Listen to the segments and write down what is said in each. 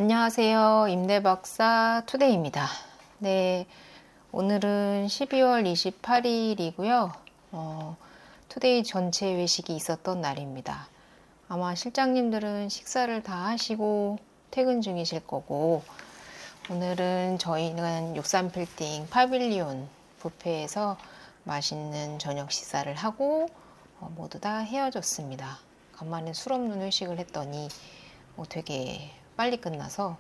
안녕하세요. 임대박사 투데이입니다. 네, 오늘은 12월 28일이고요. 투데이 전체 외식이 있었던 날입니다. 아마 실장님들은 식사를 다 하시고 퇴근 중이실 거고, 오늘은 저희는 63빌딩 파빌리온 뷔페에서 맛있는 저녁 식사를 하고 모두 다 헤어졌습니다. 간만에 술 없는 회식을 했더니 되게 빨리 끝나서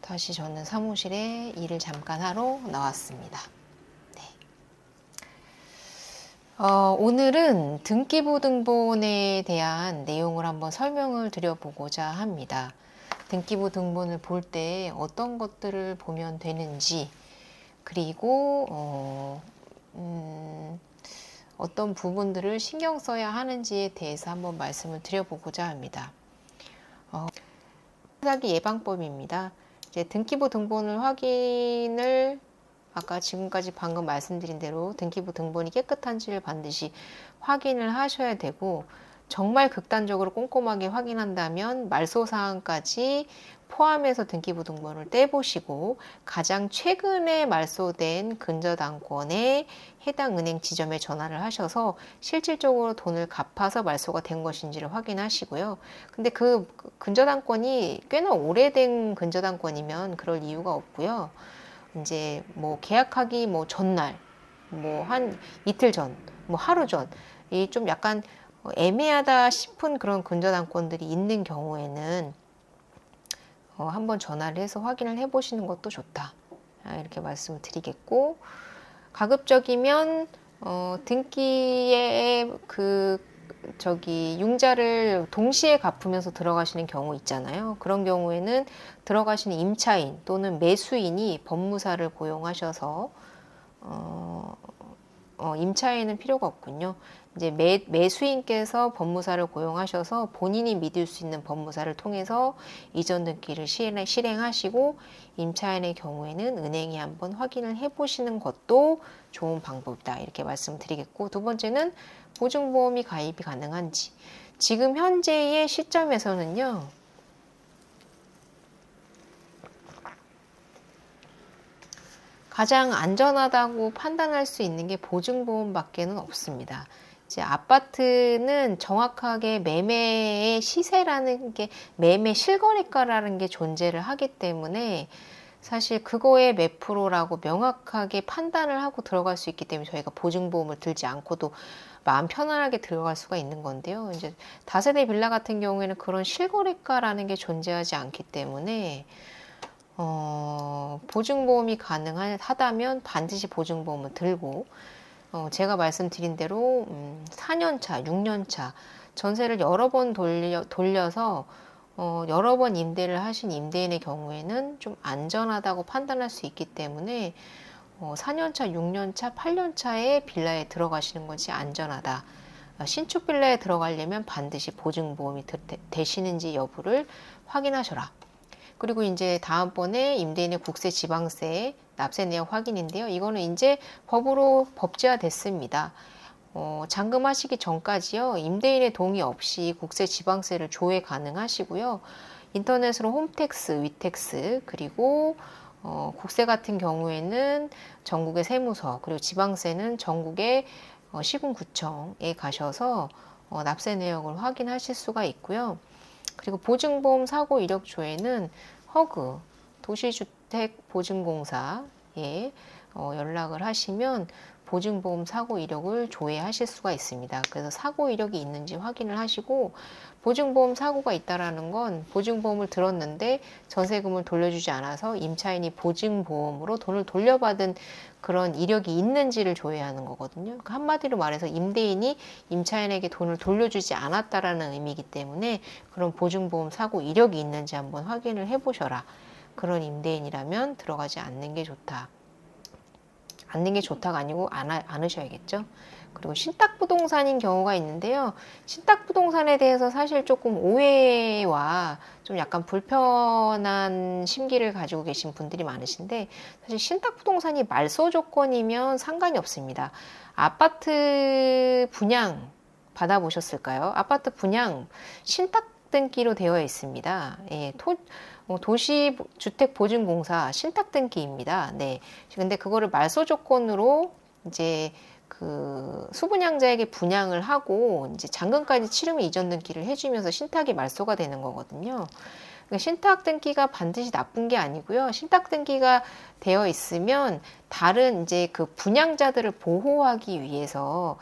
다시 저는 사무실에 일을 잠깐 하러 나왔습니다. 네. 오늘은 등기부등본에 대한 내용을 한번 설명을 드려보고자 합니다. 등기부등본을 볼 때 어떤 것들을 보면 되는지, 그리고 어떤 부분들을 신경 써야 하는지에 대해서 한번 말씀을 드려보고자 합니다. 사기 예방법입니다. 이제 등기부 등본을 확인을 아까 지금까지 방금 말씀드린 대로 등기부 등본이 깨끗한지를 반드시 확인을 하셔야 되고, 정말 극단적으로 꼼꼼하게 확인한다면 말소 사항까지 포함해서 등기부 등본을 떼보시고 가장 최근에 말소된 근저당권에 해당 은행 지점에 전화를 하셔서 실질적으로 돈을 갚아서 말소가 된 것인지를 확인하시고요. 근데 그 근저당권이 꽤나 오래된 근저당권이면 그럴 이유가 없고요. 이제 뭐 계약하기 뭐 전날, 뭐 한 이틀 전, 뭐 하루 전, 이 좀 약간 애매하다 싶은 그런 근저당권들이 있는 경우에는 한번 전화를 해서 확인을 해보시는 것도 좋다. 이렇게 말씀을 드리겠고, 가급적이면 등기에 융자를 동시에 갚으면서 들어가시는 경우 있잖아요. 그런 경우에는 들어가시는 임차인 또는 매수인이 법무사를 고용하셔서 임차인은 필요가 없군요. 이제 매수인께서 법무사를 고용하셔서 본인이 믿을 수 있는 법무사를 통해서 이전 등기를 실행하시고, 임차인의 경우에는 은행에 한번 확인을 해보시는 것도 좋은 방법이다. 이렇게 말씀드리겠고, 두 번째는 보증보험이 가입이 가능한지. 지금 현재의 시점에서는요, 가장 안전하다고 판단할 수 있는 게 보증보험밖에는 없습니다. 이제 아파트는 정확하게 매매의 시세라는 게, 매매 실거래가라는 게 존재를 하기 때문에 사실 그거에 몇 프로라고 명확하게 판단을 하고 들어갈 수 있기 때문에 저희가 보증보험을 들지 않고도 마음 편안하게 들어갈 수가 있는 건데요. 이제 다세대 빌라 같은 경우에는 그런 실거래가라는 게 존재하지 않기 때문에 보증보험이 가능하다면 반드시 보증보험을 들고, 제가 말씀드린 대로 4년차, 6년차 전세를 여러 번 돌려서 여러 번 임대를 하신 임대인의 경우에는 좀 안전하다고 판단할 수 있기 때문에 4년차, 6년차, 8년차에 빌라에 들어가시는 것이 안전하다. 신축 빌라에 들어가려면 반드시 보증보험이 되시는지 여부를 확인하셔라. 그리고 이제 다음번에 임대인의 국세, 지방세, 납세 내역 확인인데요. 이거는 이제 법으로 법제화 됐습니다. 잔금하시기 전까지요, 임대인의 동의 없이 국세, 지방세를 조회 가능하시고요. 인터넷으로 홈택스, 위택스, 그리고 국세 같은 경우에는 전국의 세무서, 그리고 지방세는 전국의 시군구청에 가셔서 납세 내역을 확인하실 수가 있고요. 그리고 보증보험 사고 이력 조회는 허그, 도시주택보증공사에 연락을 하시면 보증보험 사고 이력을 조회하실 수가 있습니다. 그래서 사고 이력이 있는지 확인을 하시고, 보증보험 사고가 있다라는 건 보증보험을 들었는데 전세금을 돌려주지 않아서 임차인이 보증보험으로 돈을 돌려받은 그런 이력이 있는지를 조회하는 거거든요. 그러니까 한마디로 말해서 임대인이 임차인에게 돈을 돌려주지 않았다라는 의미이기 때문에 그런 보증보험 사고 이력이 있는지 한번 확인을 해보셔라. 그런 임대인이라면 들어가지 않는 게 좋다. 않는 게 좋다가 아니고 않으셔야겠죠. 그리고 신탁부동산인 경우가 있는데요. 신탁부동산에 대해서 사실 조금 오해와 좀 약간 불편한 심기를 가지고 계신 분들이 많으신데, 사실 신탁부동산이 말소 조건이면 상관이 없습니다. 아파트 분양 받아보셨을까요? 아파트 분양 신탁 등기로 되어 있습니다. 예, 도시주택보증공사 신탁등기입니다. 네. 근데 그거를 말소 조건으로 이제 그 수분양자에게 분양을 하고 이제 잔금까지 치르면 이전 등기를 해주면서 신탁이 말소가 되는 거거든요. 신탁 등기가 반드시 나쁜 게 아니고요. 신탁 등기가 되어 있으면 다른 이제 그 분양자들을 보호하기 위해서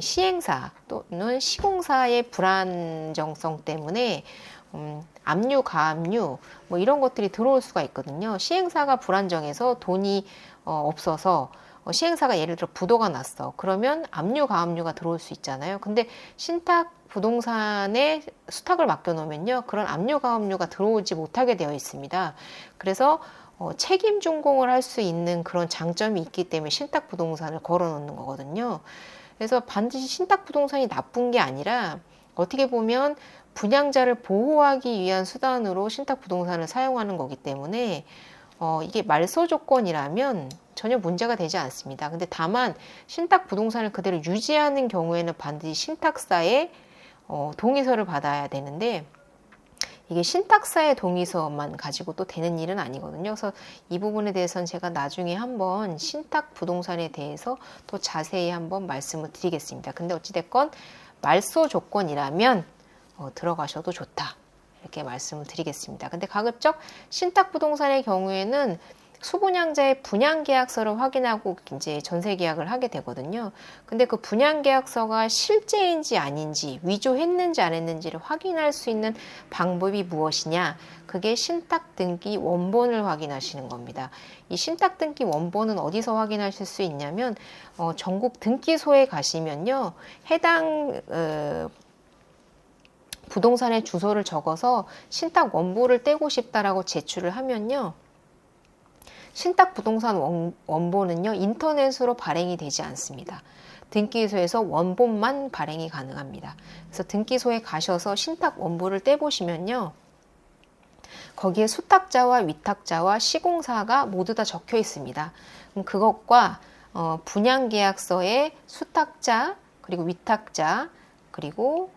시행사 또는 시공사의 불안정성 때문에 압류, 가압류 뭐 이런 것들이 들어올 수가 있거든요. 시행사가 불안정해서 돈이 없어서 시행사가 예를 들어 부도가 났어. 그러면 압류, 가압류가 들어올 수 있잖아요. 근데 신탁 부동산에 수탁을 맡겨놓으면요. 그런 압류, 가압류가 들어오지 못하게 되어 있습니다. 그래서 책임 준공을 할 수 있는 그런 장점이 있기 때문에 신탁 부동산을 걸어 놓는 거거든요. 그래서 반드시 신탁 부동산이 나쁜 게 아니라 어떻게 보면 분양자를 보호하기 위한 수단으로 신탁 부동산을 사용하는 거기 때문에 이게 말소 조건이라면 전혀 문제가 되지 않습니다. 근데 다만 신탁 부동산을 그대로 유지하는 경우에는 반드시 신탁사의 동의서를 받아야 되는데 이게 신탁사의 동의서만 가지고 또 되는 일은 아니거든요. 그래서 이 부분에 대해서는 제가 나중에 한번 신탁 부동산에 대해서 또 자세히 한번 말씀을 드리겠습니다. 근데 어찌됐건 말소 조건이라면 들어가셔도 좋다. 이렇게 말씀을 드리겠습니다. 근데 가급적 신탁 부동산의 경우에는 수분양자의 분양계약서를 확인하고 이제 전세계약을 하게 되거든요. 근데 그 분양계약서가 실제인지 아닌지, 위조했는지 안 했는지를 확인할 수 있는 방법이 무엇이냐? 그게 신탁등기 원본을 확인하시는 겁니다. 이 신탁등기 원본은 어디서 확인하실 수 있냐면 전국 등기소에 가시면요. 해당 부동산의 주소를 적어서 신탁 원본을 떼고 싶다라고 제출을 하면요. 신탁 부동산 원본은요, 인터넷으로 발행이 되지 않습니다. 등기소에서 원본만 발행이 가능합니다. 그래서 등기소에 가셔서 신탁 원본을 떼보시면요. 거기에 수탁자와 위탁자와 시공사가 모두 다 적혀 있습니다. 그럼 그것과 분양계약서의 수탁자, 그리고 위탁자, 그리고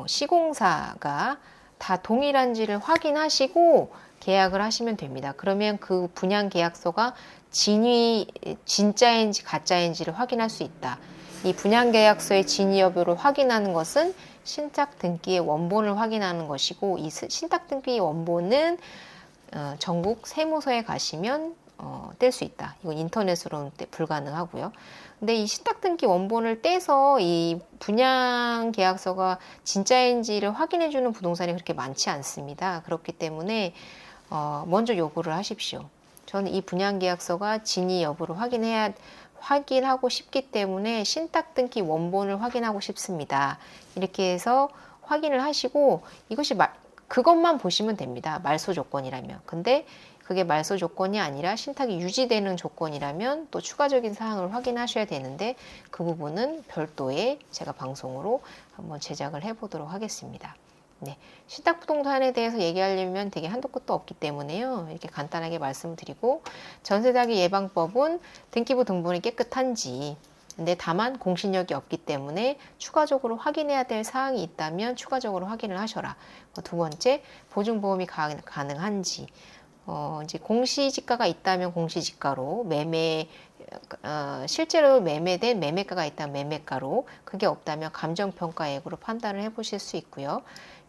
시공사가 다 동일한지를 확인하시고 계약을 하시면 됩니다. 그러면 그 분양계약서가 진짜인지 가짜인지를 확인할 수 있다. 이 분양계약서의 진위 여부를 확인하는 것은 신탁등기의 원본을 확인하는 것이고 이 신탁등기의 원본은 전국 세무서에 가시면 뗄 수 있다. 이건 인터넷으로는 불가능하고요. 근데 이 신탁등기 원본을 떼서 이 분양계약서가 진짜인지를 확인해주는 부동산이 그렇게 많지 않습니다. 그렇기 때문에 먼저 요구를 하십시오. 저는 이 분양계약서가 진위 여부를 확인하고 싶기 때문에 신탁등기 원본을 확인하고 싶습니다. 이렇게 해서 확인을 하시고 이것이 그것만 보시면 됩니다. 말소 조건이라면. 근데 그게 말소 조건이 아니라 신탁이 유지되는 조건이라면 또 추가적인 사항을 확인하셔야 되는데 그 부분은 별도의 제가 방송으로 한번 제작을 해보도록 하겠습니다. 네, 신탁 부동산에 대해서 얘기하려면 되게 한도 끝도 없기 때문에요. 이렇게 간단하게 말씀을 드리고 전세 사기 예방법은 등기부 등본이 깨끗한지 근데 다만 공신력이 없기 때문에 추가적으로 확인해야 될 사항이 있다면 추가적으로 확인을 하셔라. 두 번째, 보증보험이 가능한지 이제 공시지가가 있다면 공시지가로 실제로 매매된 매매가가 있다면 매매가로 그게 없다면 감정평가액으로 판단을 해보실 수 있고요.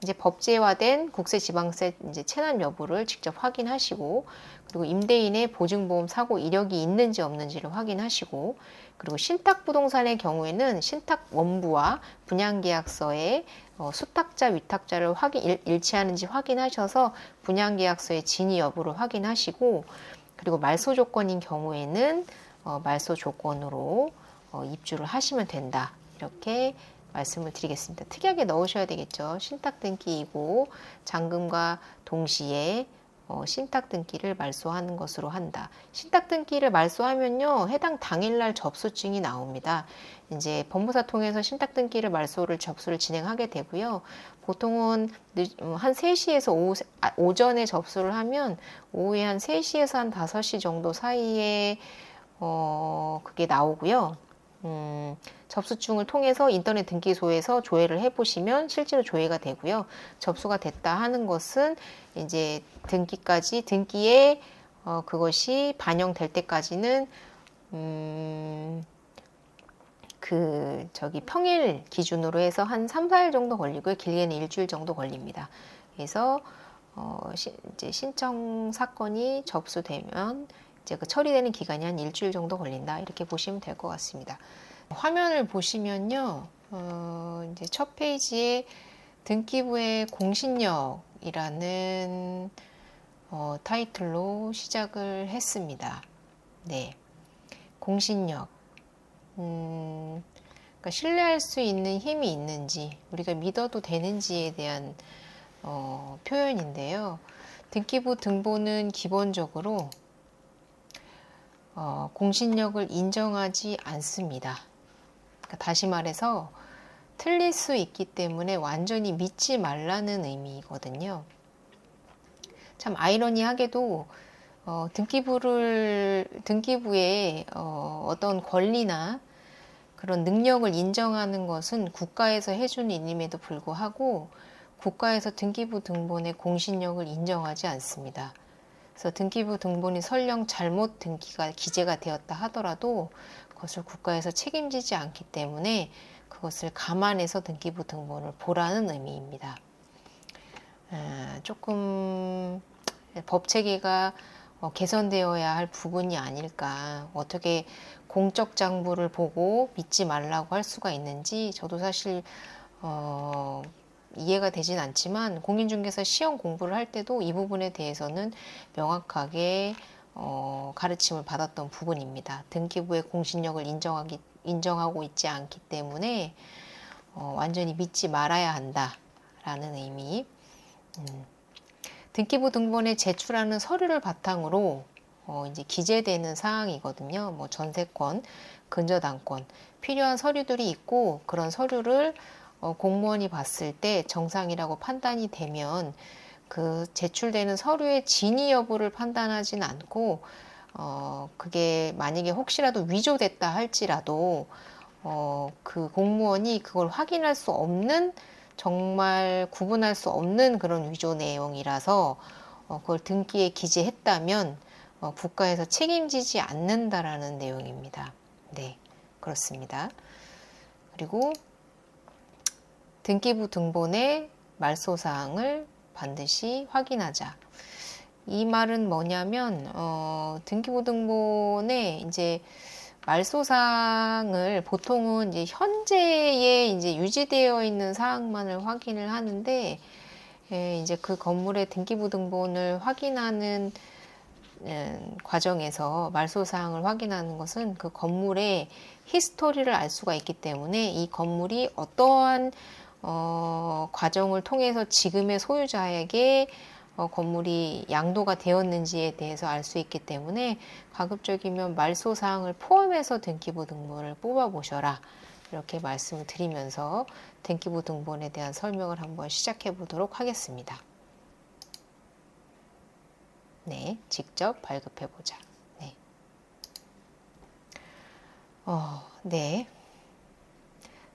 이제 법제화된 국세지방세 이제 체납 여부를 직접 확인하시고 그리고 임대인의 보증보험 사고 이력이 있는지 없는지를 확인하시고 그리고 신탁부동산의 경우에는 신탁 원부와 분양계약서에 수탁자, 위탁자를 일치하는지 확인하셔서 분양계약서의 진위 여부를 확인하시고 그리고 말소 조건인 경우에는 말소 조건으로 입주를 하시면 된다. 이렇게 말씀을 드리겠습니다. 특이하게 넣으셔야 되겠죠. 신탁 등기이고 잔금과 동시에 신탁 등기를 말소하는 것으로 한다. 신탁 등기를 말소하면요. 해당 당일날 접수증이 나옵니다. 이제 법무사 통해서 신탁 등기를 접수를 진행하게 되고요. 보통은 한 3시에서 오전에 접수를 하면 오후에 한 3시에서 한 5시 정도 사이에 그게 나오고요. 접수증을 통해서 인터넷 등기소에서 조회를 해보시면 실제로 조회가 되고요. 접수가 됐다 하는 것은 이제 등기에 그것이 반영될 때까지는 평일 기준으로 해서 한 3, 4일 정도 걸리고요. 길게는 일주일 정도 걸립니다. 그래서 이제 신청 사건이 접수되면 이제 그 처리되는 기간이 한 일주일 정도 걸린다. 이렇게 보시면 될 것 같습니다. 화면을 보시면요. 이제 첫 페이지에 등기부의 공신력이라는 타이틀로 시작을 했습니다. 네. 공신력. 그러니까 신뢰할 수 있는 힘이 있는지, 우리가 믿어도 되는지에 대한 표현인데요. 등기부 등본은 기본적으로 공신력을 인정하지 않습니다. 그러니까 다시 말해서 틀릴 수 있기 때문에 완전히 믿지 말라는 의미거든요. 참 아이러니하게도 등기부의 어떤 권리나 그런 능력을 인정하는 것은 국가에서 해주는 일임에도 불구하고 국가에서 등기부 등본의 공신력을 인정하지 않습니다. 그래서 등기부 등본이 설령 잘못 기재가 되었다 하더라도 그것을 국가에서 책임지지 않기 때문에 그것을 감안해서 등기부 등본을 보라는 의미입니다. 조금 법 체계가 개선되어야 할 부분이 아닐까. 어떻게 공적 장부를 보고 믿지 말라고 할 수가 있는지 저도 사실 이해가 되진 않지만 공인중개사 시험 공부를 할 때도 이 부분에 대해서는 명확하게 가르침을 받았던 부분입니다. 등기부의 공신력을 인정하고 있지 않기 때문에 완전히 믿지 말아야 한다라는 의미. 등기부 등본에 제출하는 서류를 바탕으로 이제 기재되는 사항이거든요. 뭐 전세권, 근저당권 필요한 서류들이 있고 그런 서류를 공무원이 봤을 때 정상이라고 판단이 되면 그 제출되는 서류의 진위 여부를 판단하진 않고 그게 만약에 혹시라도 위조됐다 할지라도 그 공무원이 그걸 확인할 수 없는 정말 구분할 수 없는 그런 위조 내용이라서 그걸 등기에 기재했다면 국가에서 책임지지 않는다라는 내용입니다. 네, 그렇습니다. 그리고 등기부 등본의 말소사항을 반드시 확인하자. 이 말은 뭐냐면 등기부 등본에 이제 말소사항을 보통은 이제 현재에 이제 유지되어 있는 사항만을 확인을 하는데 이제 그 건물의 등기부 등본을 확인하는 과정에서 말소사항을 확인하는 것은 그 건물의 히스토리를 알 수가 있기 때문에 이 건물이 어떠한 과정을 통해서 지금의 소유자에게 건물이 양도가 되었는지에 대해서 알 수 있기 때문에 가급적이면 말소사항을 포함해서 등기부 등본을 뽑아 보셔라 이렇게 말씀을 드리면서 등기부 등본에 대한 설명을 한번 시작해 보도록 하겠습니다. 네, 직접 발급해 보자. 네. 네.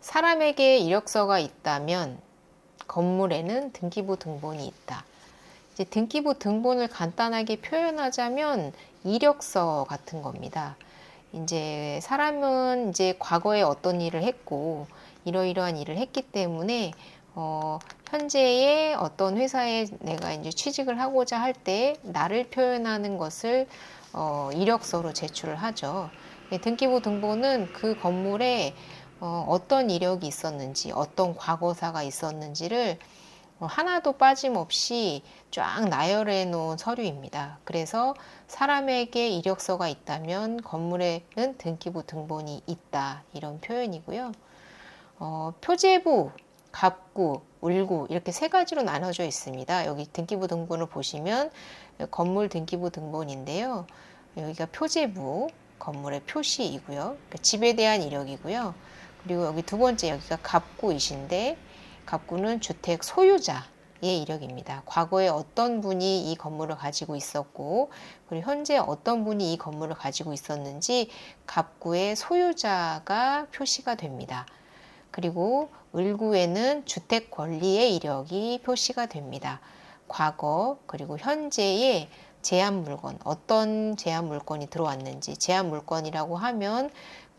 사람에게 이력서가 있다면 건물에는 등기부 등본이 있다. 이제 등기부 등본을 간단하게 표현하자면 이력서 같은 겁니다. 이제 사람은 이제 과거에 어떤 일을 했고 이러이러한 일을 했기 때문에 현재의 어떤 회사에 내가 이제 취직을 하고자 할 때 나를 표현하는 것을 이력서로 제출을 하죠. 등기부 등본은 그 건물에 어떤 이력이 있었는지, 어떤 과거사가 있었는지를 하나도 빠짐없이 쫙 나열해 놓은 서류입니다. 그래서 사람에게 이력서가 있다면 건물에는 등기부 등본이 있다. 이런 표현이고요. 표제부, 갑구, 울구 이렇게 세 가지로 나눠져 있습니다. 여기 등기부 등본을 보시면 건물 등기부 등본인데요. 여기가 표제부, 건물의 표시이고요. 그러니까 집에 대한 이력이고요. 그리고 여기 두 번째 여기가 갑구이신데 갑구는 주택 소유자, 이력입니다. 과거에 어떤 분이 이 건물을 가지고 있었고, 그리고 현재 어떤 분이 이 건물을 가지고 있었는지 갑구의 소유자가 표시가 됩니다. 그리고 을구에는 주택 권리의 이력이 표시가 됩니다. 과거 그리고 현재의 제한 물건, 어떤 제한 물건이 들어왔는지, 제한 물건이라고 하면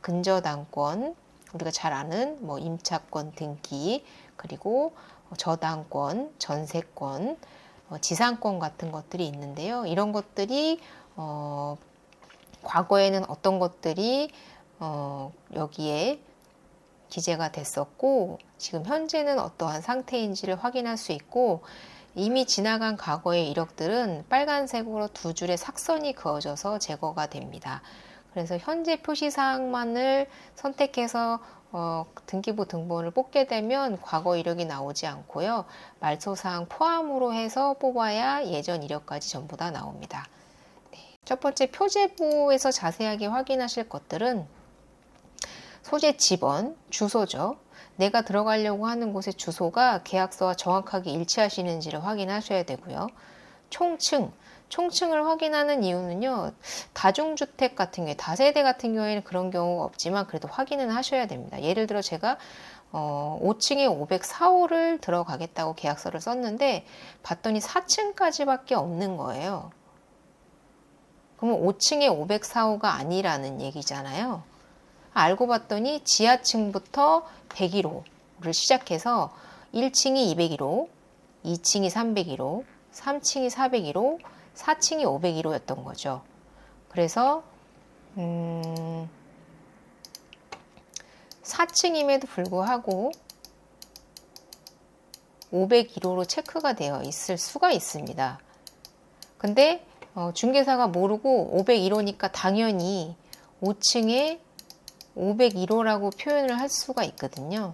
근저당권, 우리가 잘 아는 뭐 임차권 등기, 그리고 저당권, 전세권, 지상권 같은 것들이 있는데요. 이런 것들이 과거에는 어떤 것들이 여기에 기재가 됐었고, 지금 현재는 어떠한 상태인지를 확인할 수 있고, 이미 지나간 과거의 이력들은 빨간색으로 두 줄의 삭선이 그어져서 제거가 됩니다. 그래서 현재 표시사항만을 선택해서 등기부 등본을 뽑게 되면 과거 이력이 나오지 않고요. 말소사항 포함으로 해서 뽑아야 예전 이력까지 전부 다 나옵니다. 네. 첫 번째 표제부에서 자세하게 확인하실 것들은 소재 지번, 주소죠. 내가 들어가려고 하는 곳의 주소가 계약서와 정확하게 일치하시는지를 확인하셔야 되고요. 총층, 총층을 확인하는 이유는요. 다중주택 같은 경우에, 다세대 같은 경우에는 그런 경우가 없지만 그래도 확인은 하셔야 됩니다. 예를 들어 제가 5층에 504호를 들어가겠다고 계약서를 썼는데 봤더니 4층까지밖에 없는 거예요. 그러면 5층에 504호가 아니라는 얘기잖아요. 알고 봤더니 지하층부터 101호를 시작해서 1층이 201호, 2층이 301호, 3층이 401호, 4층이 501호였던 거죠. 그래서 4층임에도 불구하고 501호로 체크가 되어 있을 수가 있습니다. 근데 중개사가 모르고 501호니까 당연히 5층에 501호라고 표현을 할 수가 있거든요.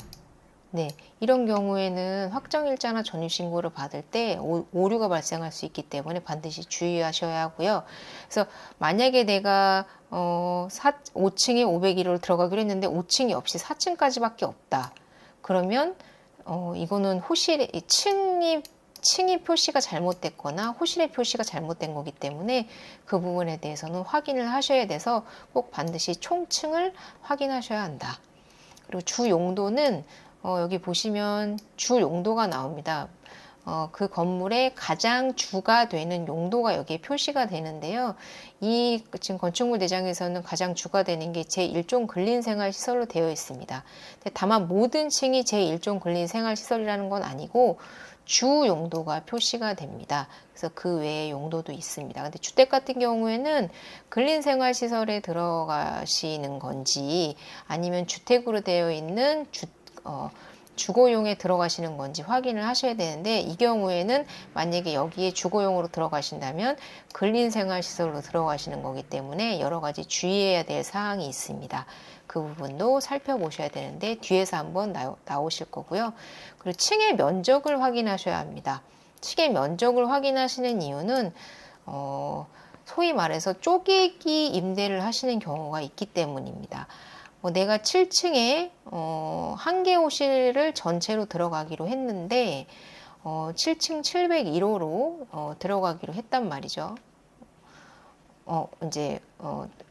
네, 이런 경우에는 확정일자나 전입신고를 받을 때 오류가 발생할 수 있기 때문에 반드시 주의하셔야 하고요. 그래서 만약에 내가 5층에 501호를 들어가기로 했는데 5층이 없이 4층까지밖에 없다. 그러면 이거는 호실의 층이 표시가 잘못됐거나 호실의 표시가 잘못된 거기 때문에 그 부분에 대해서는 확인을 하셔야 돼서 꼭 반드시 총층을 확인하셔야 한다. 그리고 주 용도는 여기 보시면 주 용도가 나옵니다. 그 건물의 가장 주가 되는 용도가 여기에 표시가 되는데요. 이 지금 건축물 대장에서는 가장 주가 되는 게 제1종 근린생활시설로 되어 있습니다. 다만 모든 층이 제1종 근린생활시설이라는 건 아니고 주 용도가 표시가 됩니다. 그래서 그 외의 용도도 있습니다. 근데 주택 같은 경우에는 근린생활시설에 들어가시는 건지 아니면 주택으로 되어 있는 주거용에 들어가시는 건지 확인을 하셔야 되는데 이 경우에는 만약에 여기에 주거용으로 들어가신다면 근린생활시설로 들어가시는 거기 때문에 여러 가지 주의해야 될 사항이 있습니다. 그 부분도 살펴보셔야 되는데 뒤에서 한번 나오실 거고요. 그리고 층의 면적을 확인하셔야 합니다. 층의 면적을 확인하시는 이유는 소위 말해서 쪼개기 임대를 하시는 경우가 있기 때문입니다. 내가 7층에 한 개 호실을 전체로 들어가기로 했는데 7층 701호로 들어가기로 했단 말이죠. 이제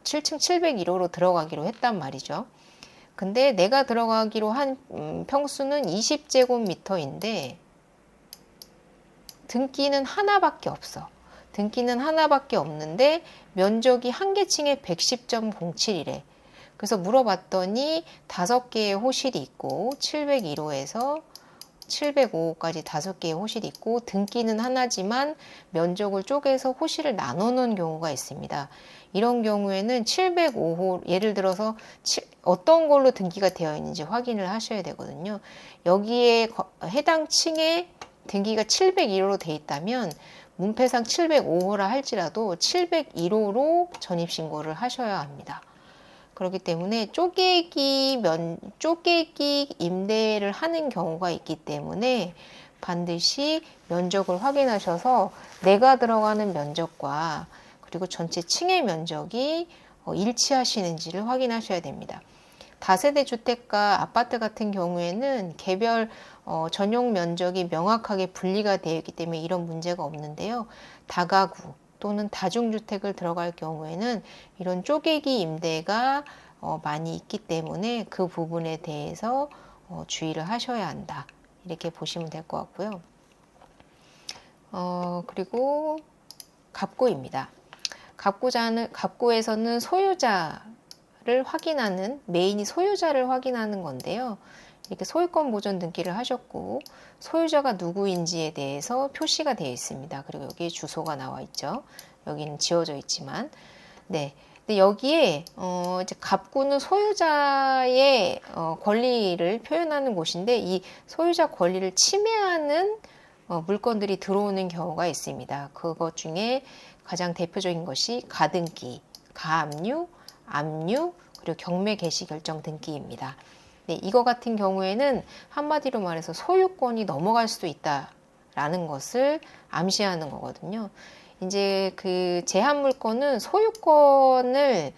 7층 701호로 들어가기로 했단 말이죠. 근데 내가 들어가기로 한 평수는 20제곱미터인데 등기는 하나밖에 없어. 등기는 하나밖에 없는데 면적이 한 개 층에 110.07이래. 그래서 물어봤더니 5개의 호실이 있고 701호에서 705호까지 5개의 호실이 있고 등기는 하나지만 면적을 쪼개서 호실을 나눠 놓은 경우가 있습니다. 이런 경우에는 705호 예를 들어서 어떤 걸로 등기가 되어 있는지 확인을 하셔야 되거든요. 여기에 해당 층에 등기가 701호로 되어 있다면 문패상 705호라 할지라도 701호로 전입신고를 하셔야 합니다. 그렇기 때문에 쪼개기 임대를 하는 경우가 있기 때문에 반드시 면적을 확인하셔서 내가 들어가는 면적과 그리고 전체 층의 면적이 일치하시는지를 확인하셔야 됩니다. 다세대 주택과 아파트 같은 경우에는 개별 전용 면적이 명확하게 분리가 되어 있기 때문에 이런 문제가 없는데요. 다가구 또는 다중주택을 들어갈 경우에는 이런 쪼개기 임대가 많이 있기 때문에 그 부분에 대해서 주의를 하셔야 한다. 이렇게 보시면 될 것 같고요. 그리고 갑구입니다. 갑구에서는 소유자를 확인하는, 메인이 소유자를 확인하는 건데요. 이렇게 소유권 보존 등기를 하셨고 소유자가 누구인지에 대해서 표시가 되어 있습니다. 그리고 여기에 주소가 나와 있죠. 여기는 지워져 있지만, 네. 근데 여기에 이제 갑구는 소유자의 권리를 표현하는 곳인데 이 소유자 권리를 침해하는 물건들이 들어오는 경우가 있습니다. 그것 중에 가장 대표적인 것이 가등기, 가압류, 압류, 그리고 경매 개시 결정 등기입니다. 네, 이거 같은 경우에는 한마디로 말해서 소유권이 넘어갈 수도 있다라는 것을 암시하는 거거든요. 이제 그 제한 물건은 소유권을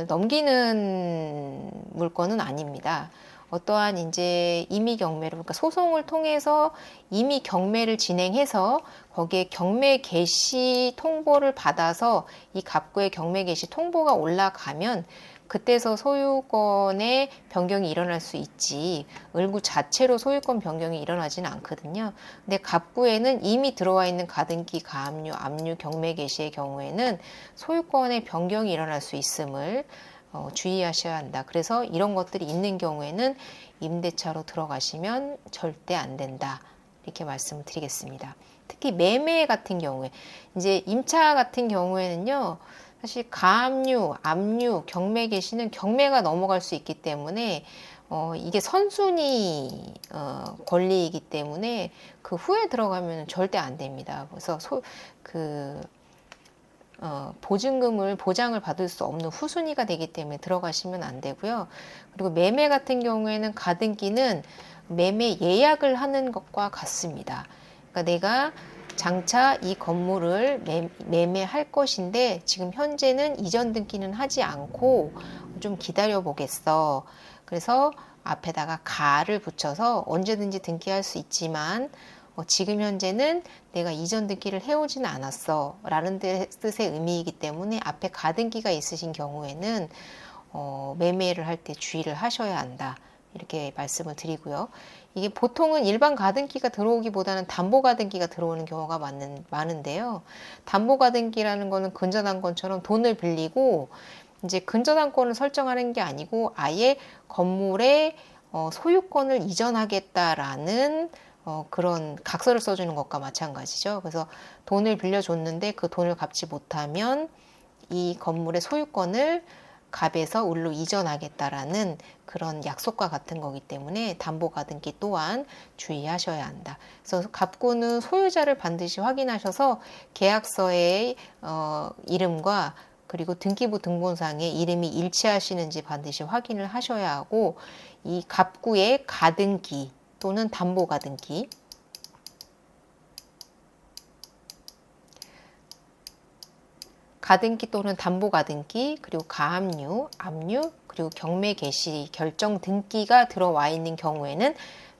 넘기는 물건은 아닙니다. 어떠한 이제 임의 경매를, 그러니까 소송을 통해서 임의 경매를 진행해서 거기에 경매 개시 통보를 받아서 이 갑구의 경매 개시 통보가 올라가면 그때서 소유권의 변경이 일어날 수 있지 을구 자체로 소유권 변경이 일어나지는 않거든요. 근데 갑구에는 이미 들어와 있는 가등기, 가압류, 압류, 경매 개시의 경우에는 소유권의 변경이 일어날 수 있음을 주의하셔야 한다. 그래서 이런 것들이 있는 경우에는 임대차로 들어가시면 절대 안 된다. 이렇게 말씀을 드리겠습니다. 특히 매매 같은 경우에 이제 임차 같은 경우에는요. 사실 가압류, 압류, 경매 개시는 경매가 넘어갈 수 있기 때문에 이게 선순위 권리이기 때문에 그 후에 들어가면 절대 안 됩니다. 그래서 보증금을 보장을 받을 수 없는 후순위가 되기 때문에 들어가시면 안 되고요. 그리고 매매 같은 경우에는 가등기는 매매 예약을 하는 것과 같습니다. 그러니까 내가 장차 이 건물을 매매할 것인데 지금 현재는 이전 등기는 하지 않고 좀 기다려 보겠어. 그래서 앞에다가 가를 붙여서 언제든지 등기할 수 있지만 지금 현재는 내가 이전 등기를 해오지는 않았어 라는 뜻의 의미이기 때문에 앞에 가등기가 있으신 경우에는 매매를 할 때 주의를 하셔야 한다. 이렇게 말씀을 드리고요. 이게 보통은 일반 가등기가 들어오기보다는 담보 가등기가 들어오는 경우가 많은데요. 담보 가등기라는 거는 근저당권처럼 돈을 빌리고 이제 근저당권을 설정하는 게 아니고 아예 건물의 소유권을 이전하겠다라는 그런 각서를 써주는 것과 마찬가지죠. 그래서 돈을 빌려줬는데 그 돈을 갚지 못하면 이 건물의 소유권을 갑에서 을로 이전하겠다라는 그런 약속과 같은 거기 때문에 담보 가등기 또한 주의하셔야 한다. 그래서 갑구는 소유자를 반드시 확인하셔서 계약서의 이름과 그리고 등기부 등본상에 이름이 일치하시는지 반드시 확인을 하셔야 하고 이 갑구의 가등기 또는 담보 가등기 가등기 또는 담보 가등기, 그리고 가압류, 압류, 그리고 경매 개시 결정 등기가 들어와 있는 경우에는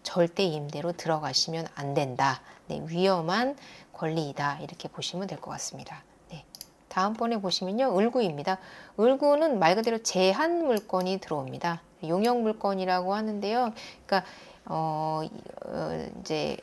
절대 임대로 들어가시면 안 된다. 네, 위험한 권리이다. 이렇게 보시면 될 것 같습니다. 네, 다음번에 보시면요. 을구입니다. 을구는 말 그대로 제한 물건이 들어옵니다. 용역 물건이라고 하는데요. 그러니까 이제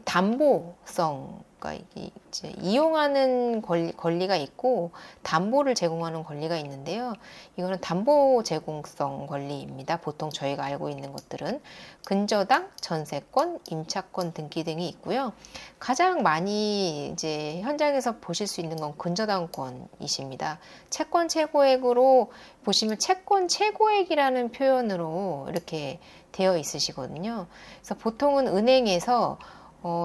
담보성, 그러니까 이제 이용하는 권리가 있고 담보를 제공하는 권리가 있는데요. 이거는 담보 제공성 권리입니다. 보통 저희가 알고 있는 것들은 근저당, 전세권, 임차권 등기 등이 있고요. 가장 많이 이제 현장에서 보실 수 있는 건 근저당권이십니다. 채권 최고액으로 보시면 채권 최고액이라는 표현으로 이렇게 되어 있으시거든요. 그래서 보통은 은행에서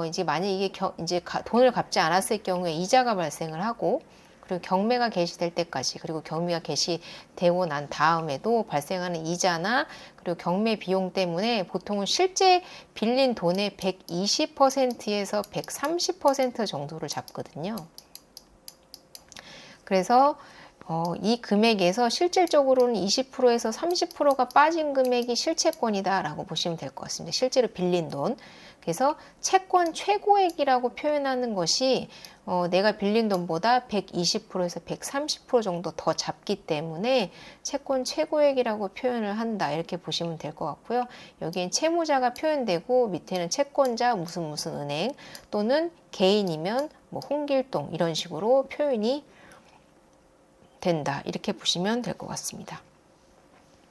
이제 만약 이게 이제 돈을 갚지 않았을 경우에 이자가 발생을 하고 그리고 경매가 개시될 때까지 그리고 경매가 개시되고 난 다음에도 발생하는 이자나 그리고 경매 비용 때문에 보통은 실제 빌린 돈의 120%에서 130% 정도를 잡거든요. 그래서 이 금액에서 실질적으로는 20%에서 30%가 빠진 금액이 실채권이다라고 보시면 될 것 같습니다. 실제로 빌린 돈. 그래서 채권 최고액이라고 표현하는 것이 내가 빌린 돈보다 120%에서 130% 정도 더 잡기 때문에 채권 최고액이라고 표현을 한다. 이렇게 보시면 될 것 같고요. 여기엔 채무자가 표현되고 밑에는 채권자 무슨 은행 또는 개인이면 뭐 홍길동 이런 식으로 표현이 된다. 이렇게 보시면 될 것 같습니다.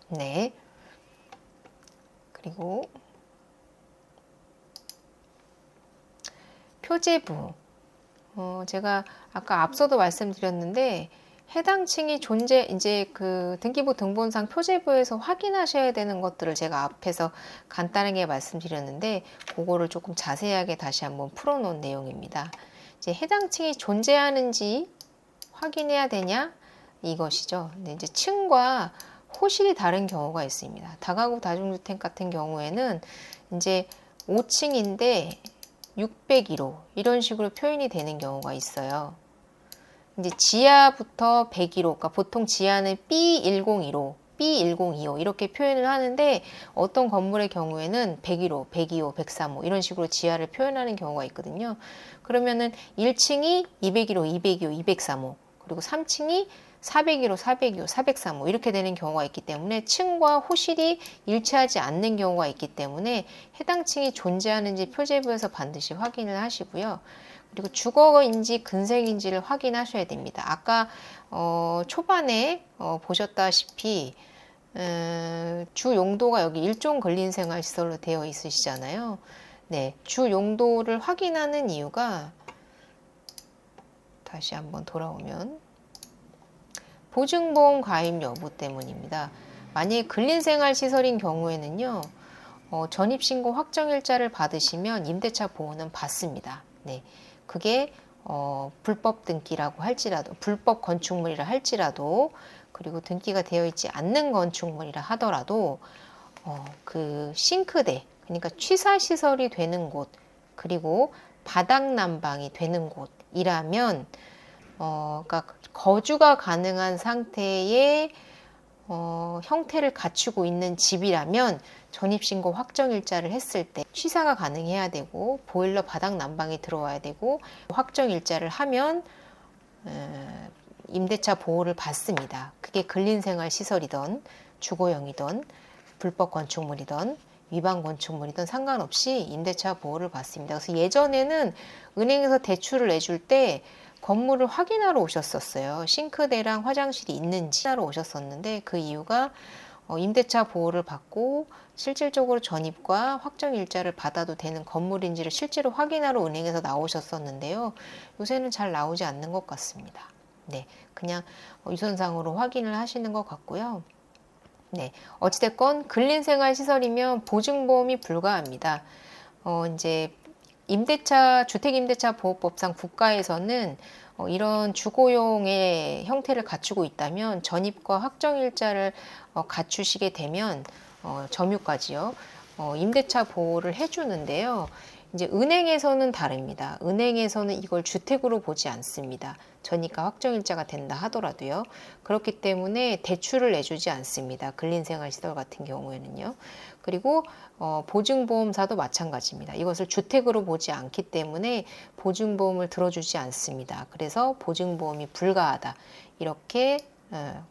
네. 그리고 표제부. 제가 아까 앞서도 말씀드렸는데 해당 층이 이제 그 등기부 등본상 표제부에서 확인하셔야 되는 것들을 제가 앞에서 간단하게 말씀드렸는데 그거를 조금 자세하게 다시 한번 풀어놓은 내용입니다. 이제 해당 층이 존재하는지 확인해야 되냐? 이것이죠. 근데 이제 층과 호실이 다른 경우가 있습니다. 다가구 다중주택 같은 경우에는 이제 5층인데 601호 이런 식으로 표현이 되는 경우가 있어요. 이제 지하부터 101호, 그러니까 보통 지하는 B101호, B1025 이렇게 표현을 하는데 어떤 건물의 경우에는 101호, 102호, 103호 이런 식으로 지하를 표현하는 경우가 있거든요. 그러면은 1층이 201호, 202호, 203호 그리고 3층이 401호, 402호, 403호 이렇게 되는 경우가 있기 때문에 층과 호실이 일치하지 않는 경우가 있기 때문에 해당 층이 존재하는지 표제부에서 반드시 확인을 하시고요. 그리고 주거인지 근생인지를 확인하셔야 됩니다. 아까 초반에 보셨다시피 주 용도가 여기 일종 근린생활시설로 되어 있으시잖아요. 네, 주 용도를 확인하는 이유가 다시 한번 돌아오면 보증보험 가입 여부 때문입니다. 만약에 근린생활시설인 경우에는요. 전입신고 확정일자를 받으시면 임대차 보호는 받습니다. 네, 그게 불법 등기라고 할지라도 불법 건축물이라 할지라도 그리고 등기가 되어 있지 않는 건축물이라 하더라도 그 싱크대 그러니까 취사시설이 되는 곳 그리고 바닥난방이 되는 곳이라면 그러니까 거주가 가능한 상태의 형태를 갖추고 있는 집이라면 전입신고 확정일자를 했을 때 취사가 가능해야 되고 보일러 바닥 난방이 들어와야 되고 확정일자를 하면 임대차 보호를 받습니다. 그게 근린생활 시설이든 주거용이든 불법 건축물이든 위반 건축물이든 상관없이 임대차 보호를 받습니다. 그래서 예전에는 은행에서 대출을 내줄 때 건물을 확인하러 오셨었어요. 싱크대랑 화장실이 있는지 하러 오셨었는데 그 이유가 임대차 보호를 받고 실질적으로 전입과 확정일자를 받아도 되는 건물인지를 실제로 확인하러 은행에서 나오셨었는데요. 요새는 잘 나오지 않는 것 같습니다. 네, 그냥 유선상으로 확인을 하시는 것 같고요. 네, 어찌됐건 근린생활시설이면 보증보험이 불가합니다. 이제 주택임대차 보호법상 국가에서는 이런 주거용의 형태를 갖추고 있다면 전입과 확정일자를 갖추시게 되면 점유까지요. 임대차 보호를 해주는데요. 이제 은행에서는 다릅니다. 은행에서는 이걸 주택으로 보지 않습니다. 전입과 확정일자가 된다 하더라도요. 그렇기 때문에 대출을 내주지 않습니다. 근린생활시설 같은 경우에는요. 그리고 보증보험사도 마찬가지입니다. 이것을 주택으로 보지 않기 때문에 보증보험을 들어주지 않습니다. 그래서 보증보험이 불가하다. 이렇게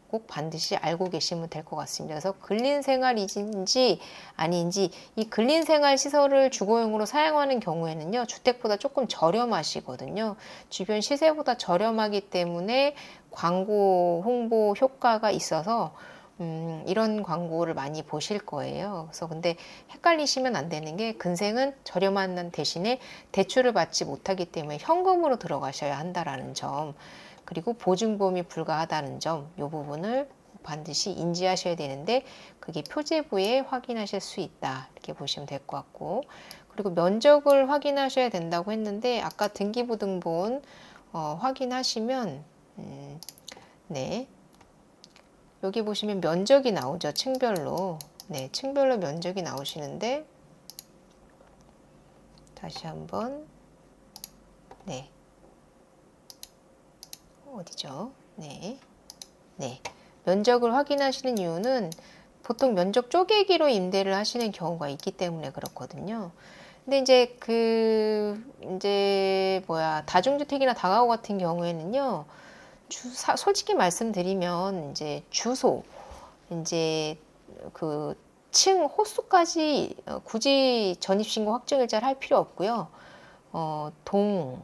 꼭 반드시 알고 계시면 될 것 같습니다. 그래서 근린생활인지 아닌지 이 근린생활 시설을 주거용으로 사용하는 경우에는요. 주택보다 조금 저렴하시거든요. 주변 시세보다 저렴하기 때문에 광고 홍보 효과가 있어서 이런 광고를 많이 보실 거예요. 그래서 근데 헷갈리시면 안 되는 게 근생은 저렴한 대신에 대출을 받지 못하기 때문에 현금으로 들어가셔야 한다라는 점. 그리고 보증보험이 불가하다는 점, 이 부분을 반드시 인지하셔야 되는데 그게 표제부에 확인하실 수 있다. 이렇게 보시면 될 것 같고 그리고 면적을 확인하셔야 된다고 했는데 아까 등기부등본 확인하시면 네 여기 보시면 면적이 나오죠. 층별로. 네, 층별로 면적이 나오시는데 다시 한번 네 어디죠? 네. 네. 면적을 확인하시는 이유는 보통 면적 쪼개기로 임대를 하시는 경우가 있기 때문에 그렇거든요. 근데 이제 다중주택이나 다가구 같은 경우에는요, 솔직히 말씀드리면 이제 주소, 이제 그 층 호수까지 굳이 전입신고 확정일자를 할 필요 없고요. 동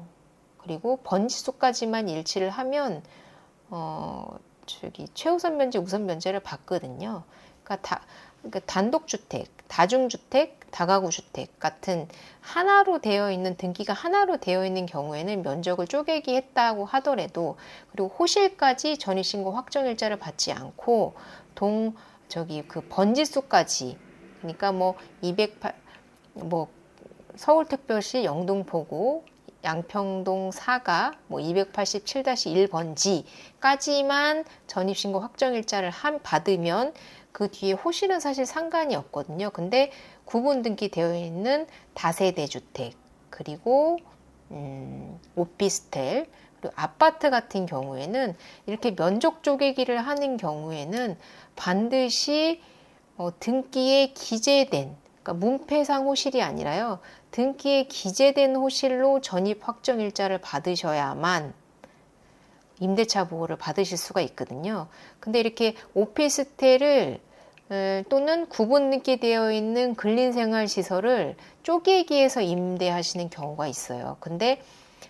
그리고 번지수까지만 일치를 하면 최우선 면제, 우선 면제를 받거든요. 그러니까 단독주택, 다중주택, 다가구 주택 같은 하나로 되어 있는 등기가 하나로 되어 있는 경우에는 면적을 쪼개기 했다고 하더라도, 그리고 호실까지 전입신고 확정일자를 받지 않고 그 번지수까지, 그러니까 208 서울특별시 영등포구 양평동 4가 287-1번지까지만 전입신고 확정일자를 받으면 그 뒤에 호실은 사실 상관이 없거든요. 근데 구분 등기되어 있는 다세대 주택, 그리고 오피스텔, 그리고 아파트 같은 경우에는 이렇게 면적 쪼개기를 하는 경우에는 반드시 등기에 기재된, 그러니까 문패상 호실이 아니라요, 등기에 기재된 호실로 전입 확정일자를 받으셔야만 임대차 보호를 받으실 수가 있거든요. 근데 이렇게 오피스텔을 또는 구분 등기되어 있는 근린생활시설을 쪼개기해서 임대하시는 경우가 있어요. 근데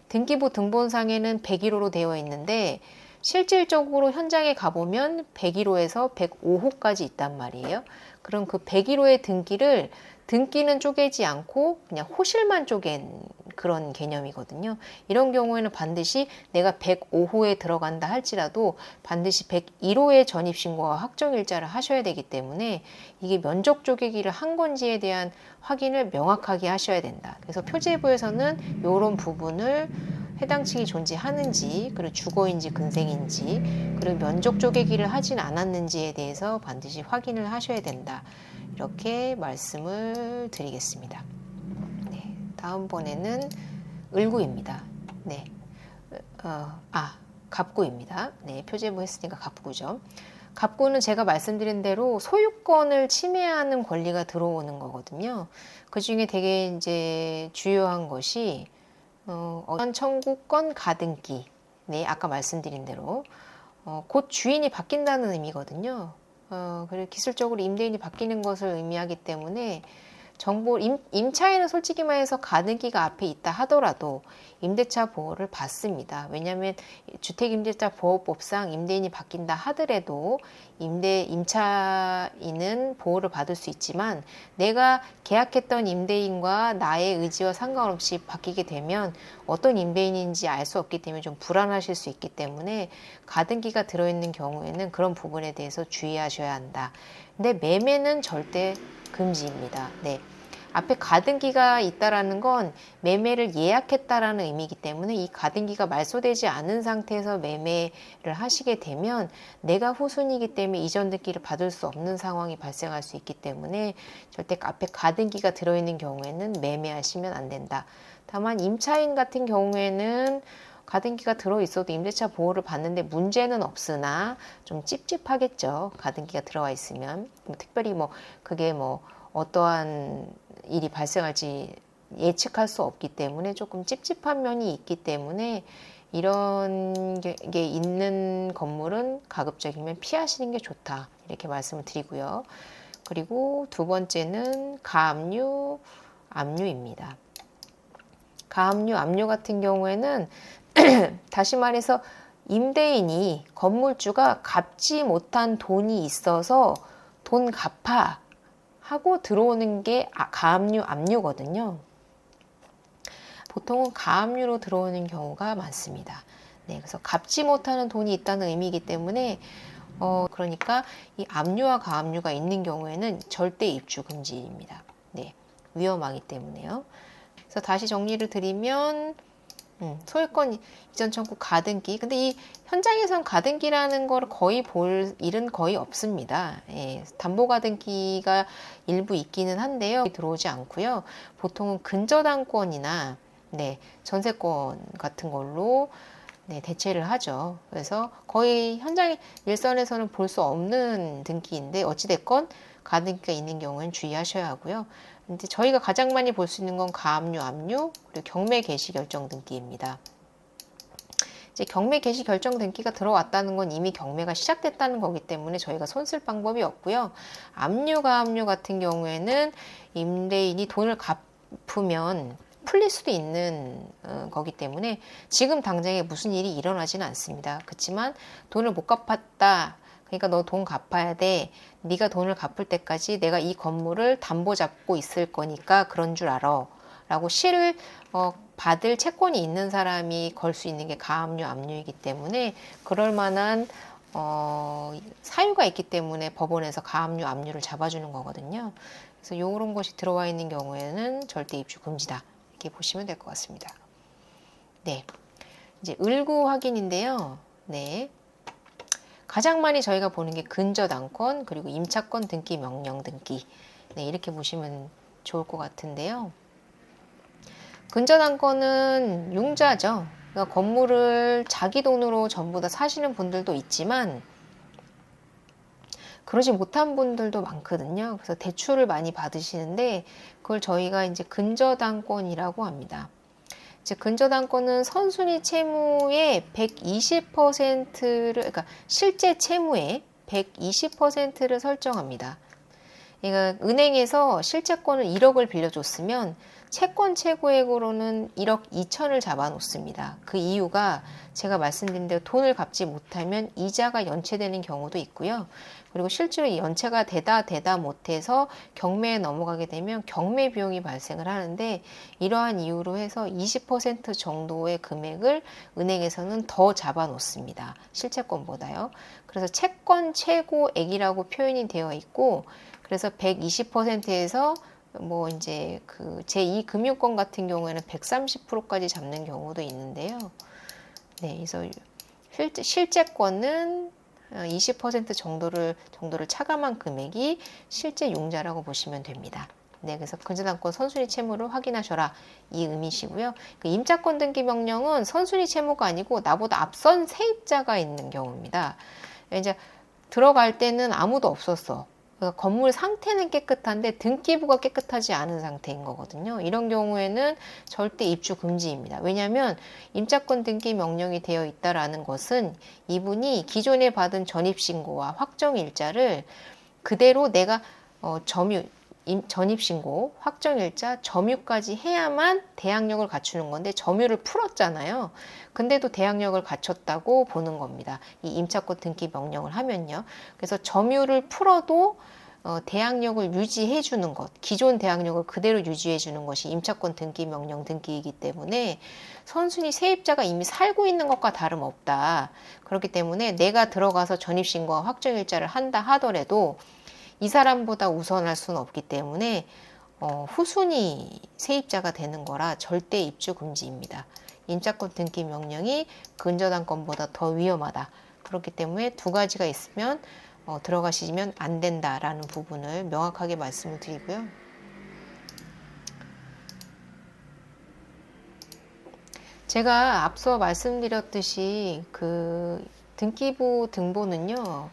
등기부 등본상에는 101호로 되어 있는데 실질적으로 현장에 가보면 101호에서 105호까지 있단 말이에요. 그럼 그 101호의 등기는 쪼개지 않고 그냥 호실만 쪼갠 그런 개념이거든요. 이런 경우에는 반드시 내가 105호에 들어간다 할지라도 반드시 101호의 전입신고와 확정일자를 하셔야 되기 때문에 이게 면적 쪼개기를 한 건지에 대한 확인을 명확하게 하셔야 된다. 그래서 표제부에서는 이런 부분을 해당 층이 존재하는지, 그리고 주거인지 근생인지, 그리고 면적 쪼개기를 하진 않았는지에 대해서 반드시 확인을 하셔야 된다. 이렇게 말씀을 드리겠습니다. 네, 다음번에는 을구입니다. 네, 갑구입니다. 네, 표제부 했으니까 갑구죠. 갑구는 제가 말씀드린 대로 소유권을 침해하는 권리가 들어오는 거거든요. 그 중에 되게 이제 주요한 것이 청구권 가등기. 네, 아까 말씀드린 대로 곧 주인이 바뀐다는 의미거든요. 그리고 기술적으로 임대인이 바뀌는 것을 의미하기 때문에 임차인은 솔직히 말해서 가등기가 앞에 있다 하더라도 임대차 보호를 받습니다. 왜냐하면 주택임대차 보호법상 임대인이 바뀐다 하더라도 임차인은 보호를 받을 수 있지만 내가 계약했던 임대인과 나의 의지와 상관없이 바뀌게 되면 어떤 임대인인지 알 수 없기 때문에 좀 불안하실 수 있기 때문에 가등기가 들어있는 경우에는 그런 부분에 대해서 주의하셔야 한다. 근데 매매는 절대 금지입니다. 네. 앞에 가등기가 있다라는 건 매매를 예약했다라는 의미이기 때문에 이 가등기가 말소되지 않은 상태에서 매매를 하시게 되면 내가 후순위이기 때문에 이전 등기를 받을 수 없는 상황이 발생할 수 있기 때문에 절대 앞에 가등기가 들어있는 경우에는 매매하시면 안 된다. 다만 임차인 같은 경우에는 가등기가 들어있어도 임대차 보호를 받는데 문제는 없으나 좀 찝찝하겠죠. 가등기가 들어와 있으면. 특별히 그게 어떠한 일이 발생할지 예측할 수 없기 때문에 조금 찝찝한 면이 있기 때문에 이런 게 있는 건물은 가급적이면 피하시는 게 좋다. 이렇게 말씀을 드리고요. 그리고 두 번째는 가압류, 압류입니다. 가압류, 압류 같은 경우에는 다시 말해서 임대인이 건물주가 갚지 못한 돈이 있어서 돈 갚아 하고 들어오는 게 가압류, 압류거든요. 보통은 가압류로 들어오는 경우가 많습니다. 네, 그래서 갚지 못하는 돈이 있다는 의미이기 때문에 그러니까 이 압류와 가압류가 있는 경우에는 절대 입주 금지입니다. 네, 위험하기 때문에요. 그래서 다시 정리를 드리면 소유권 이전 청구 가등기. 근데 이 현장에선 가등기라는 걸 거의 볼 일은 거의 없습니다. 예, 담보 가등기가 일부 있기는 한데요. 들어오지 않고요. 보통은 근저당권이나 전세권 같은 걸로 네, 대체를 하죠. 그래서 거의 현장 일선에서는 볼 수 없는 등기인데 어찌됐건 가등기가 있는 경우에는 주의하셔야 하고요. 근데 저희가 가장 많이 볼 수 있는 건 가압류, 압류, 그리고 경매 개시 결정 등기입니다. 이제 경매 개시 결정 등기가 들어왔다는 건 이미 경매가 시작됐다는 거기 때문에 저희가 손 쓸 방법이 없고요. 압류, 가압류 같은 경우에는 임대인이 돈을 갚으면 풀릴 수도 있는 거기 때문에 지금 당장에 무슨 일이 일어나지는 않습니다. 그렇지만 돈을 못 갚았다. 그러니까 너 돈 갚아야 돼. 네가 돈을 갚을 때까지 내가 이 건물을 담보 잡고 있을 거니까 그런 줄 알아. 라고 시를 받을 채권이 있는 사람이 걸 수 있는 게 가압류, 압류이기 때문에 그럴 만한 사유가 있기 때문에 법원에서 가압류, 압류를 잡아주는 거거든요. 그래서 이런 것이 들어와 있는 경우에는 절대 입주 금지다. 이렇게 보시면 될 것 같습니다. 네, 이제 을구 확인인데요. 네, 가장 많이 저희가 보는 게 근저당권 그리고 임차권 등기 명령 등기. 네, 이렇게 보시면 좋을 것 같은데요. 근저당권은 융자죠. 그러니까 건물을 자기 돈으로 전부 다 사시는 분들도 있지만 그러지 못한 분들도 많거든요. 그래서 대출을 많이 받으시는데 그걸 저희가 이제 근저당권이라고 합니다. 이제 근저당권은 선순위 채무의 120%를 그러니까 실제 채무의 120%를 설정합니다. 그러니까 은행에서 실채권을 1억을 빌려줬으면 채권 최고액으로는 1억 2천을 잡아놓습니다. 그 이유가 제가 말씀드린 대로 돈을 갚지 못하면 이자가 연체되는 경우도 있고요. 그리고 실제로 연체가 되다 못해서 경매에 넘어가게 되면 경매 비용이 발생을 하는데 이러한 이유로 해서 20% 정도의 금액을 은행에서는 더 잡아놓습니다. 실채권보다요. 그래서 채권 최고액이라고 표현이 되어 있고 그래서 120%에서 뭐 이제 그 제2금융권 같은 경우에는 130%까지 잡는 경우도 있는데요. 네, 그래서 실제권은 20% 정도를 차감한 금액이 실제 융자라고 보시면 됩니다. 네, 그래서 근저당권 선순위 채무를 확인하셔라 이 의미시고요. 그 임차권 등기 명령은 선순위 채무가 아니고 나보다 앞선 세입자가 있는 경우입니다. 이제 들어갈 때는 아무도 없었어. 그러니까 건물 상태는 깨끗한데 등기부가 깨끗하지 않은 상태인 거거든요. 이런 경우에는 절대 입주 금지입니다. 왜냐하면 임차권 등기 명령이 되어 있다라는 것은 이분이 기존에 받은 전입신고와 확정일자를 그대로 내가 전입신고, 확정일자, 점유까지 해야만 대항력을 갖추는 건데 점유를 풀었잖아요. 근데도 대항력을 갖췄다고 보는 겁니다. 이 임차권 등기 명령을 하면요. 그래서 점유를 풀어도 대항력을 유지해 주는 것, 기존 대항력을 그대로 유지해 주는 것이 임차권 등기 명령 등기이기 때문에 선순위 세입자가 이미 살고 있는 것과 다름없다. 그렇기 때문에 내가 들어가서 전입신고와 확정일자를 한다 하더라도 이 사람보다 우선할 수는 없기 때문에 후순위 세입자가 되는 거라 절대 입주 금지입니다. 임차권 등기 명령이 근저당권보다 더 위험하다. 그렇기 때문에 두 가지가 있으면 들어가시면 안 된다라는 부분을 명확하게 말씀을 드리고요. 제가 앞서 말씀드렸듯이 그 등기부 등본은요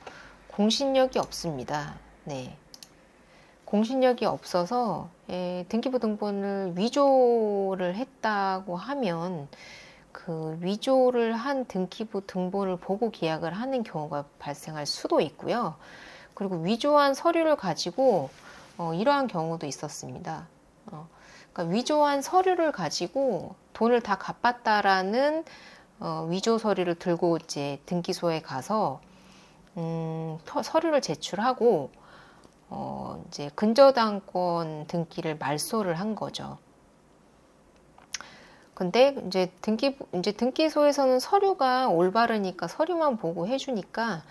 공신력이 없습니다. 네. 공신력이 없어서 등기부 등본을 위조를 했다고 하면 그 위조를 한 등기부 등본을 보고 계약을 하는 경우가 발생할 수도 있고요. 그리고 위조한 서류를 가지고 이러한 경우도 있었습니다. 그러니까 위조한 서류를 가지고 돈을 다 갚았다라는 위조 서류를 들고 이제 등기소에 가서 서류를 제출하고 이제 근저당권 등기를 말소를 한 거죠. 근데 이제 등기소에서는 서류가 올바르니까 서류만 보고 해주니까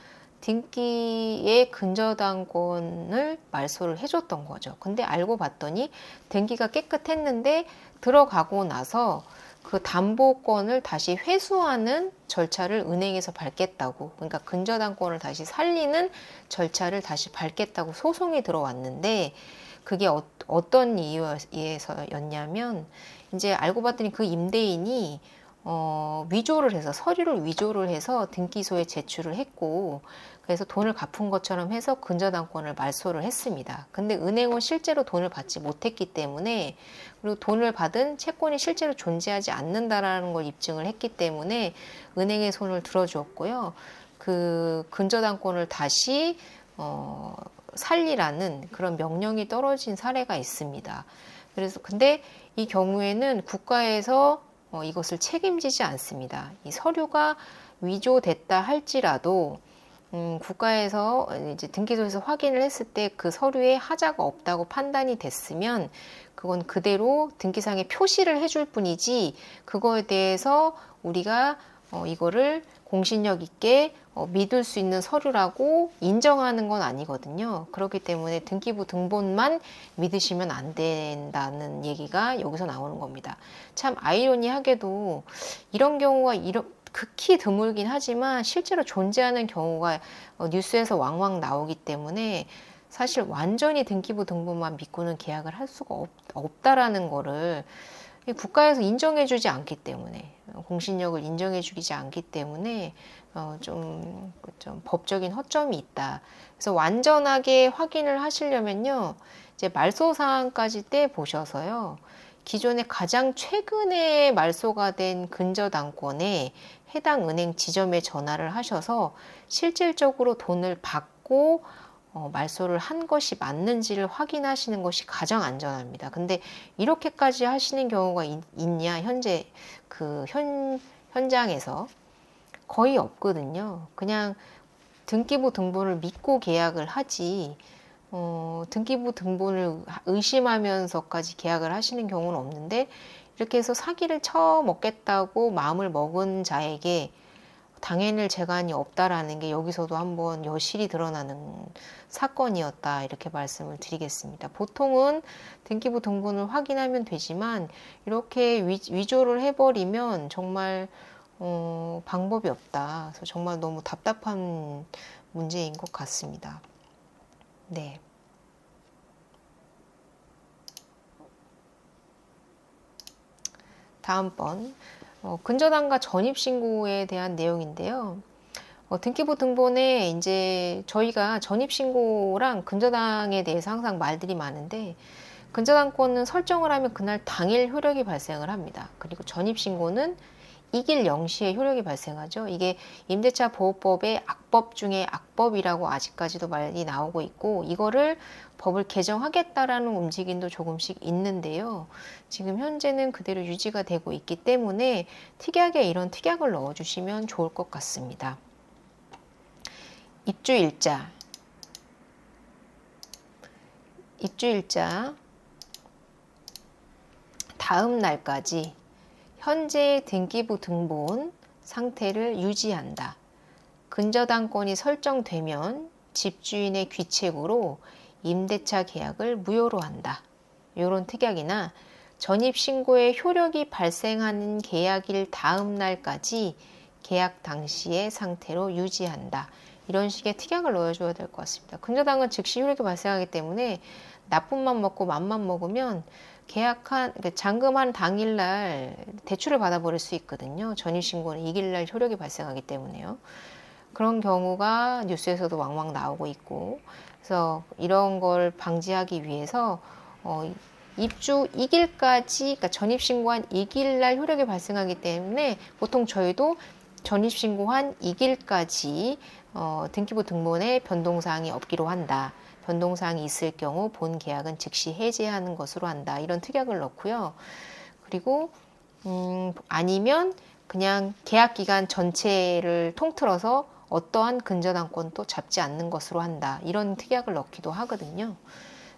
등기의 근저당권을 말소를 해줬던 거죠. 근데 알고 봤더니 등기가 깨끗했는데 들어가고 나서 그 담보권을 다시 회수하는 절차를 은행에서 밟겠다고, 그러니까 근저당권을 다시 살리는 절차를 다시 밟겠다고 소송이 들어왔는데 그게 어떤 이유에서였냐면 이제 알고 봤더니 그 임대인이 위조를 해서 서류를 위조를 해서 등기소에 제출을 했고 그래서 돈을 갚은 것처럼 해서 근저당권을 말소를 했습니다. 근데 은행은 실제로 돈을 받지 못했기 때문에 그리고 돈을 받은 채권이 실제로 존재하지 않는다라는 걸 입증을 했기 때문에 은행의 손을 들어주었고요. 그 근저당권을 다시 살리라는 그런 명령이 떨어진 사례가 있습니다. 그래서 근데 이 경우에는 국가에서 이것을 책임지지 않습니다. 이 서류가 위조됐다 할지라도 국가에서 이제 등기소에서 확인을 했을 때 그 서류에 하자가 없다고 판단이 됐으면 그건 그대로 등기상에 표시를 해줄 뿐이지 그거에 대해서 우리가 이거를 공신력 있게 믿을 수 있는 서류라고 인정하는 건 아니거든요. 그렇기 때문에 등기부 등본만 믿으시면 안 된다는 얘기가 여기서 나오는 겁니다. 참 아이러니하게도 이런 경우가 극히 드물긴 하지만 실제로 존재하는 경우가 뉴스에서 왕왕 나오기 때문에 사실 완전히 등기부 등본만 믿고는 계약을 할 수가 없다라는 거를 국가에서 인정해주지 않기 때문에 공신력을 인정해주지 않기 때문에 좀 법적인 허점이 있다. 그래서 완전하게 확인을 하시려면요, 이제 말소 사항까지 떼 보셔서요. 기존에 가장 최근에 말소가 된 근저당권에 해당 은행 지점에 전화를 하셔서 실질적으로 돈을 받고 말소를 한 것이 맞는지를 확인하시는 것이 가장 안전합니다. 근데 이렇게까지 하시는 경우가 있냐, 현재 현장에서 거의 없거든요. 그냥 등기부 등본을 믿고 계약을 하지, 등기부 등본을 의심하면서까지 계약을 하시는 경우는 없는데, 이렇게 해서 사기를 쳐먹겠다고 마음을 먹은 자에게 당해낼 재간이 없다라는 게 여기서도 한번 여실히 드러나는 사건이었다, 이렇게 말씀을 드리겠습니다. 보통은 등기부 등본을 확인하면 되지만 이렇게 위조를 해버리면 정말 방법이 없다. 그래서 정말 너무 답답한 문제인 것 같습니다. 네. 다음번 근저당과 전입신고에 대한 내용인데요. 등기부 등본에 이제 저희가 전입신고랑 근저당에 대해서 항상 말들이 많은데, 근저당권은 설정을 하면 그날 당일 효력이 발생을 합니다. 그리고 전입신고는 이길 0시에 효력이 발생하죠. 이게 임대차 보호법의 악법 중에 악법이라고 아직까지도 말이 나오고 있고, 이거를 법을 개정하겠다라는 움직임도 조금씩 있는데요. 지금 현재는 그대로 유지가 되고 있기 때문에 특약에 이런 특약을 넣어주시면 좋을 것 같습니다. 입주일자, 다음 날까지 현재 등기부 등본 상태를 유지한다. 근저당권이 설정되면 집주인의 귀책으로 임대차 계약을 무효로 한다. 이런 특약이나 전입신고의 효력이 발생하는 계약일 다음 날까지 계약 당시의 상태로 유지한다. 이런 식의 특약을 넣어줘야 될 것 같습니다. 근저당은 즉시 효력이 발생하기 때문에 나쁜 맘 먹고 맘만 먹으면 잔금한 당일날 대출을 받아버릴 수 있거든요. 전입신고는 이길날 효력이 발생하기 때문에요. 그런 경우가 뉴스에서도 왕왕 나오고 있고, 그래서 이런 걸 방지하기 위해서 입주 2일까지, 그러니까 전입신고한 2일날 효력이 발생하기 때문에 보통 저희도 전입신고한 2일까지 등기부 등본에 변동사항이 없기로 한다. 변동사항이 있을 경우 본 계약은 즉시 해지하는 것으로 한다. 이런 특약을 넣고요. 그리고 아니면 그냥 계약 기간 전체를 통틀어서 어떠한 근저당권도 잡지 않는 것으로 한다. 이런 특약을 넣기도 하거든요.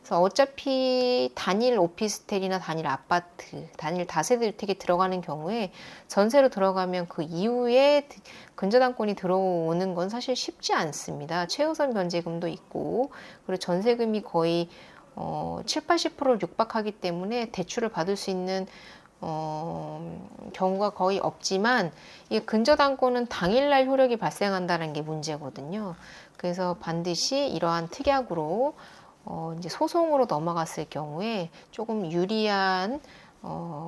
그래서 어차피 단일 오피스텔이나 단일 아파트, 단일 다세대주택에 들어가는 경우에 전세로 들어가면 그 이후에 근저당권이 들어오는 건 사실 쉽지 않습니다. 최우선 변제금도 있고, 그리고 전세금이 거의 7, 80%를 육박하기 때문에 대출을 받을 수 있는 경우가 거의 없지만, 이 근저당권은 당일날 효력이 발생한다는 게 문제거든요. 그래서 반드시 이러한 특약으로 이제 소송으로 넘어갔을 경우에 조금 유리한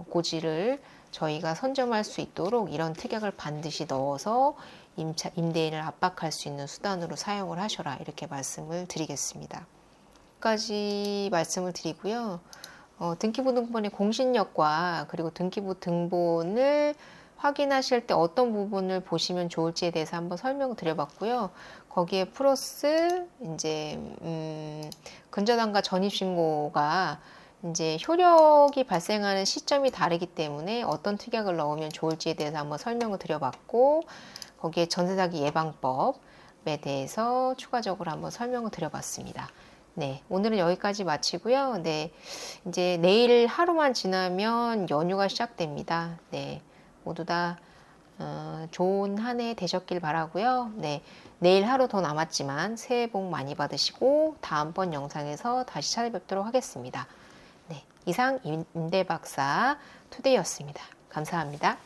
고지를 저희가 선점할 수 있도록 이런 특약을 반드시 넣어서 임대인을 압박할 수 있는 수단으로 사용을 하셔라, 이렇게 말씀을 드리겠습니다. 까지 말씀을 드리고요. 등기부 등본의 공신력과 그리고 등기부 등본을 확인하실 때 어떤 부분을 보시면 좋을지에 대해서 한번 설명을 드려봤고요. 거기에 플러스 이제 근저당과 전입신고가 이제 효력이 발생하는 시점이 다르기 때문에 어떤 특약을 넣으면 좋을지에 대해서 한번 설명을 드려봤고, 거기에 전세사기 예방법에 대해서 추가적으로 한번 설명을 드려봤습니다. 네, 오늘은 여기까지 마치고요. 네, 이제 내일 하루만 지나면 연휴가 시작됩니다. 네, 모두 다 좋은 한 해 되셨길 바라고요. 네, 내일 하루 더 남았지만 새해 복 많이 받으시고 다음번 영상에서 다시 찾아뵙도록 하겠습니다. 네, 이상 임대박사 투데이였습니다. 감사합니다.